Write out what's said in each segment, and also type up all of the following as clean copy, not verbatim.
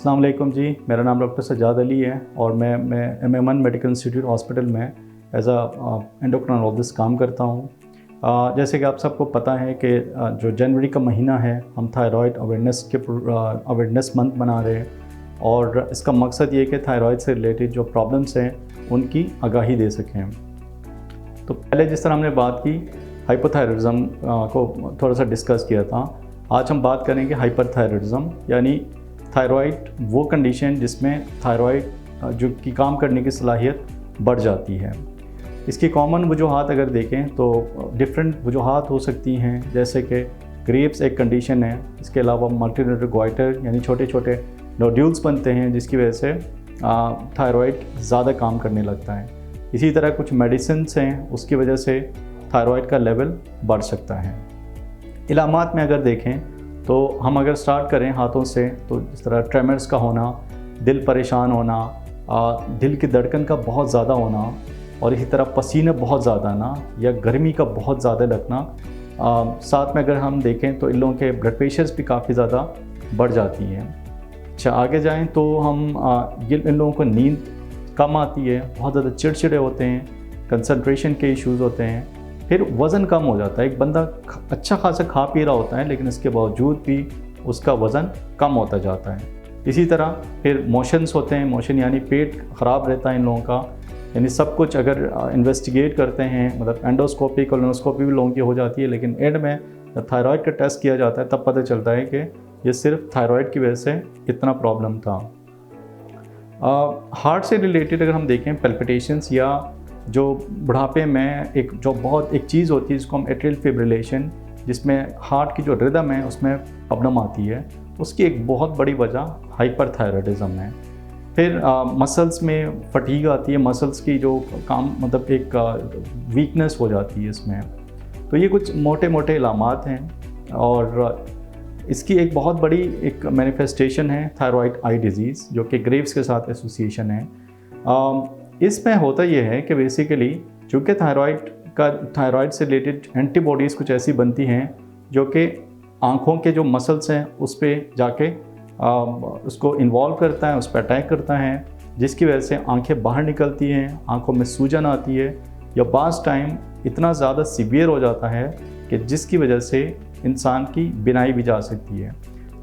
अस्सलाम वालेकुम जी, मेरा नाम डॉक्टर सज्जाद अली है और मैं MM1 मेडिकल इंस्टीट्यूट हॉस्पिटल में एज एंडोक्राइनोलॉजिस्ट काम करता हूँ। जैसे कि आप सबको पता है कि जो जनवरी का महीना है हम थायराइड अवेयरनेस मंथ मना रहे हैं और इसका मकसद ये है कि थायराइड से रिलेटेड जो प्रॉब्लम्स हैं उनकी आगाही दे सकें। तो पहले जिस तरह हमने बात की हाइपोथायरॉयडिज्म को थोड़ा सा डिस्कस किया था, आज हम बात करेंगे हाइपरथायरॉयडिज्म यानी थायराइड वो कंडीशन जिसमें थायराइड जो की काम करने की सलाहियत बढ़ जाती है। इसकी कॉमन वजूहात अगर देखें तो डिफरेंट वजूहात हो सकती हैं, जैसे कि ग्रेव्स एक कंडीशन है। इसके अलावा मल्टीनोडुलर गोइटर यानी छोटे छोटे नोड्यूल्स बनते हैं जिसकी वजह से थायराइड ज़्यादा काम करने लगता है। इसी तरह कुछ मेडिसिन्स हैं उसकी वजह से थायराइड का लेवल बढ़ सकता है। इलामात में अगर देखें तो हम अगर स्टार्ट करें हाथों से, तो इस तरह ट्रेमर्स का होना, दिल परेशान होना, दिल की धड़कन का बहुत ज़्यादा होना और इसी तरह पसीने बहुत ज़्यादा आना या गर्मी का बहुत ज़्यादा लगना। साथ में अगर हम देखें तो इन लोगों के ब्लड प्रेशर्स भी काफ़ी ज़्यादा बढ़ जाती हैं। अच्छा, आगे जाएं तो हम इन लोगों को नींद कम आती है, बहुत ज़्यादा चिड़चिड़े होते हैं, कंसंट्रेशन के इश्यूज़ होते हैं, फिर वज़न कम हो जाता है। एक बंदा अच्छा खासा खा पी रहा होता है लेकिन इसके बावजूद भी उसका वज़न कम होता जाता है। इसी तरह फिर मोशंस होते हैं, मोशन यानी पेट ख़राब रहता है इन लोगों का, यानी सब कुछ अगर इन्वेस्टिगेट करते हैं, मतलब एंडोस्कोपी कोलोनोस्कोपी भी लोगों की हो जाती है, लेकिन एंड में जब थायराइड का टेस्ट किया जाता है तब पता चलता है कि ये सिर्फ थायराइड की वजह से इतना प्रॉब्लम था। हार्ट से रिलेटेड अगर हम देखें, पैल्पिटेशंस या जो बुढ़ापे में एक चीज़ होती है जिसको हम एट्रियल फिब्रिलेशन, जिसमें हार्ट की जो रिदम है उसमें प्रॉब्लम आती है, उसकी एक बहुत बड़ी वजह हाइपरथायरॉयडिज्म है। फिर मसल्स में फटीग आती है, मसल्स की जो काम मतलब एक वीकनेस हो जाती है इसमें। तो ये कुछ मोटे मोटे इलामात हैं और इसकी एक बहुत बड़ी एक मैनिफेस्टेशन है थायराइड आई डिज़ीज़, जो कि ग्रेव्स के साथ एसोसिएशन है। इसमें होता यह है कि बेसिकली चूँकि थायराइड से रिलेटेड एंटीबॉडीज़ कुछ ऐसी बनती हैं जो कि आँखों के जो मसल्स हैं उस पर जाके उसको इन्वॉल्व करता है, उस पर अटैक करता है, जिसकी वजह से आंखें बाहर निकलती हैं, आँखों में सूजन आती है या बाज़ टाइम इतना ज़्यादा सीवियर हो जाता है कि जिसकी वजह से इंसान की बिनाई भी जा सकती है।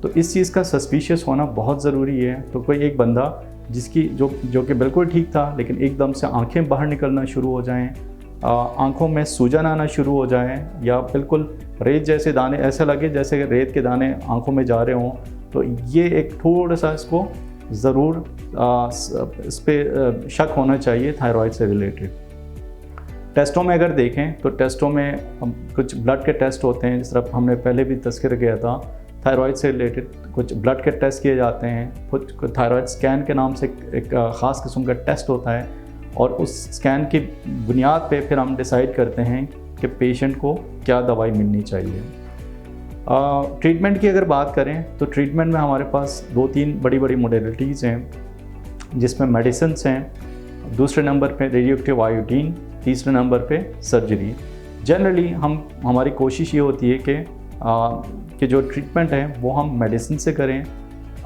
तो इस चीज़ का सस्पिशियस होना बहुत ज़रूरी है। तो कोई एक बंदा जिसकी जो कि बिल्कुल ठीक था लेकिन एकदम से आंखें बाहर निकलना शुरू हो जाएं, आंखों में सूजन आना शुरू हो जाए या बिल्कुल रेत जैसे दाने, ऐसा लगे जैसे रेत के दाने आंखों में जा रहे हों, तो ये एक थोड़ा सा इसको ज़रूर इस पर शक होना चाहिए थायराइड से रिलेटेड। टेस्टों में अगर देखें तो टेस्टों में कुछ ब्लड के टेस्ट होते हैं, जिस तरह हमने पहले भी तज़किरा किया था। थायराइड से रिलेटेड कुछ ब्लड के टेस्ट किए जाते हैं, कुछ थायराइड स्कैन के नाम से एक ख़ास किस्म का टेस्ट होता है और उस स्कैन की बुनियाद पे फिर हम डिसाइड करते हैं कि पेशेंट को क्या दवाई मिलनी चाहिए। ट्रीटमेंट की अगर बात करें तो ट्रीटमेंट में हमारे पास 2-3 बड़ी मोडेलिटीज़ हैं, जिसमें मेडिसिन्स हैं, दूसरे नंबर पे रेडियोएक्टिव आयोडीन, तीसरे नंबर पे सर्जरी। जनरली हमारी कोशिश ये होती है कि जो ट्रीटमेंट है वो हम मेडिसिन से करें।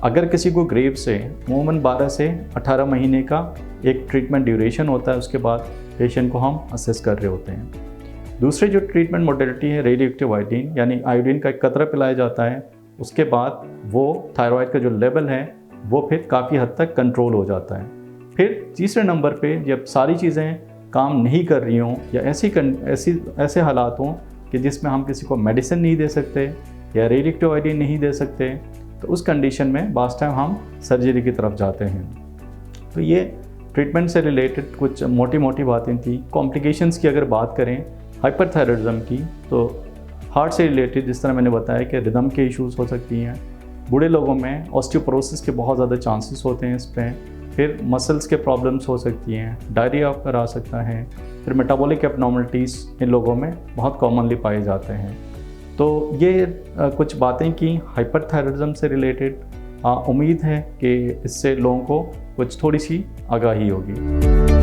अगर किसी को ग्रेव से अमूमन 12 से 18 महीने का एक ट्रीटमेंट ड्यूरेशन होता है, उसके बाद पेशेंट को हम असेस कर रहे होते हैं। दूसरी जो ट्रीटमेंट मोडेलिटी है रेडियोएक्टिव आयोडीन, यानी आयोडीन का एक कतरा पिलाया जाता है, उसके बाद वो थायराइड का जो लेवल है वो फिर काफ़ी हद तक कंट्रोल हो जाता है। फिर तीसरे नंबर पे जब सारी चीज़ें काम नहीं कर रही हों या ऐसे हालात हों कि जिसमें हम किसी को मेडिसिन नहीं दे सकते या रेडियोएक्टिव आयोडीन नहीं दे सकते, तो उस कंडीशन में बास टाइम हम सर्जरी की तरफ जाते हैं। तो ये ट्रीटमेंट से रिलेटेड कुछ मोटी बातें थी। कॉम्प्लिकेशंस की अगर बात करें हाइपरथायरॉयडिज्म की, तो हार्ट से रिलेटेड जिस तरह मैंने बताया कि रिदम के इश्यूज़ हो सकती हैं, बूढ़े लोगों में ऑस्टियोपोरोसिस के बहुत ज़्यादा चांसेस होते हैं इस पर, फिर मसल्स के प्रॉब्लम्स हो सकती हैं, डायरिया पर आ सकता है, फिर मेटाबॉलिक एबनॉर्मलिटीज़ इन लोगों में बहुत कॉमनली पाए जाते हैं। तो ये कुछ बातें की हाइपरथायरॉयडिज्म से रिलेटेड। उम्मीद है कि इससे लोगों को कुछ थोड़ी सी आगाही होगी।